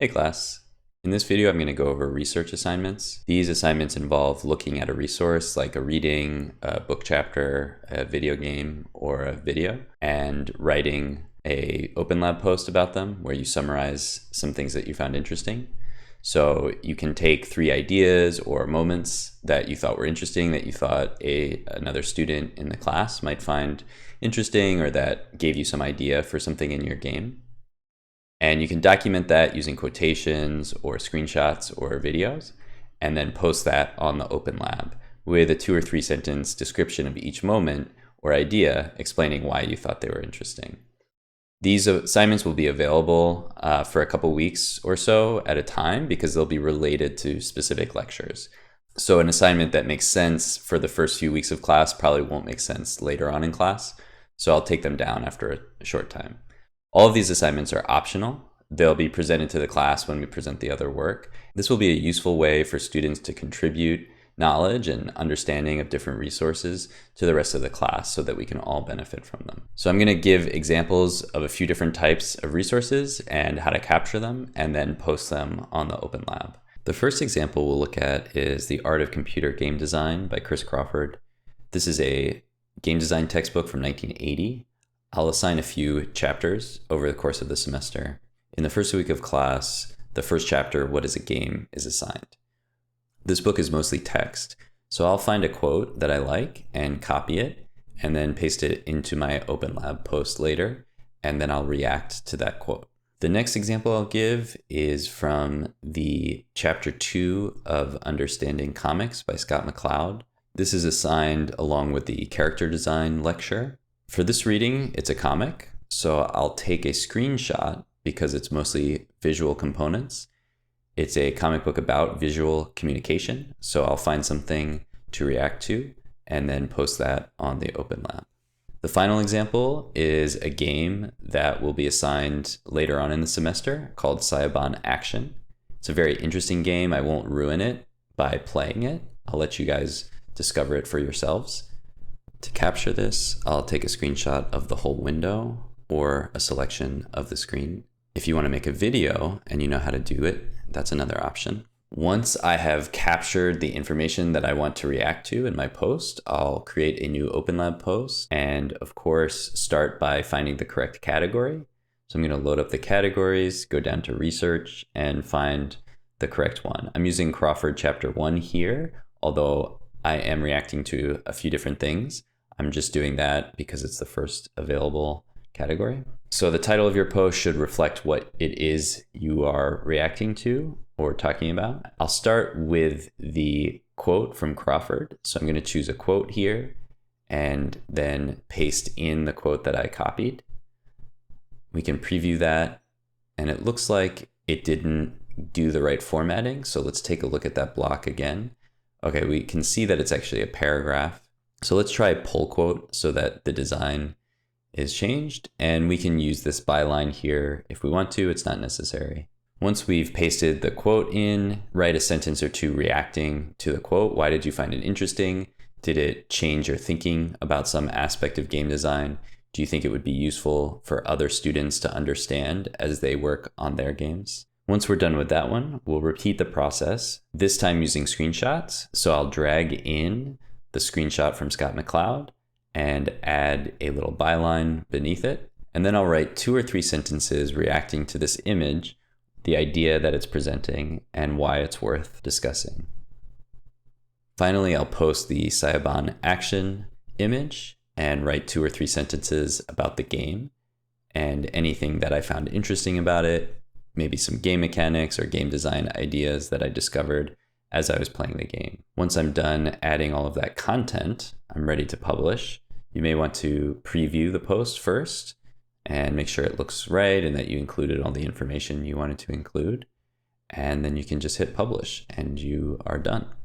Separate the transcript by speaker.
Speaker 1: Hey class. In this video, I'm going to go over research assignments. These assignments involve looking at a resource like a reading, a book chapter, a video game, or a video, and writing a open lab post about them where you summarize some things that you found interesting. So you can take 3 ideas or moments that you thought were interesting, that you thought another student in the class might find interesting, or that gave you some idea for something in your game. And you can document that using quotations or screenshots or videos, and then post that on the Open Lab with a 2 or 3 sentence description of each moment or idea explaining why you thought they were interesting. These assignments will be available for a couple weeks or so at a time because they'll be related to specific lectures. So an assignment that makes sense for the first few weeks of class probably won't make sense later on in class. So I'll take them down after a short time. All of these assignments are optional. They'll be presented to the class when we present the other work. This will be a useful way for students to contribute knowledge and understanding of different resources to the rest of the class so that we can all benefit from them. So I'm going to give examples of a few different types of resources and how to capture them and then post them on the Open Lab. The first example we'll look at is The Art of Computer Game Design by Chris Crawford. This is a game design textbook from 1980. I'll assign a few chapters over the course of the semester. In the first week of class, the first chapter, What is a Game, is assigned. This book is mostly text, so I'll find a quote that I like and copy it, and then paste it into my Open Lab post later, and then I'll react to that quote. The next example I'll give is from the chapter 2 of Understanding Comics by Scott McCloud. This is assigned along with the character design lecture. For this reading, it's a comic, so I'll take a screenshot because it's mostly visual components. It's a comic book about visual communication, so I'll find something to react to and then post that on the Open Lab. The final example is a game that will be assigned later on in the semester called Sayabon Action. It's a very interesting game. I won't ruin it by playing it. I'll let you guys discover it for yourselves. To capture this, I'll take a screenshot of the whole window or a selection of the screen. If you want to make a video and you know how to do it, that's another option. Once I have captured the information that I want to react to in my post, I'll create a new Open Lab post and of course start by finding the correct category. So I'm going to load up the categories, go down to research and find the correct one. I'm using Crawford chapter 1 here, although I am reacting to a few different things. I'm just doing that because it's the first available category. So the title of your post should reflect what it is you are reacting to or talking about. I'll start with the quote from Crawford. So I'm going to choose a quote here and then paste in the quote that I copied. We can preview that and it looks like it didn't do the right formatting. So let's take a look at that block again. Okay, we can see that it's actually a paragraph. So let's try pull quote so that the design is changed, and we can use this byline here if we want to. It's not necessary. Once we've pasted the quote in, write a sentence or two reacting to the quote. Why did you find it interesting? Did it change your thinking about some aspect of game design? Do you think it would be useful for other students to understand as they work on their games? Once we're done with that one, we'll repeat the process, this time using screenshots. So I'll drag in the screenshot from Scott McCloud and add a little byline beneath it. And then I'll write 2 or 3 sentences reacting to this image, the idea that it's presenting, and why it's worth discussing. Finally, I'll post the Sayabon Action image and write 2 or 3 sentences about the game and anything that I found interesting about it, maybe some game mechanics or game design ideas that I discovered as I was playing the game. Once I'm done adding all of that content, I'm ready to publish. You may want to preview the post first and make sure it looks right and that you included all the information you wanted to include. And then you can just hit publish and you are done.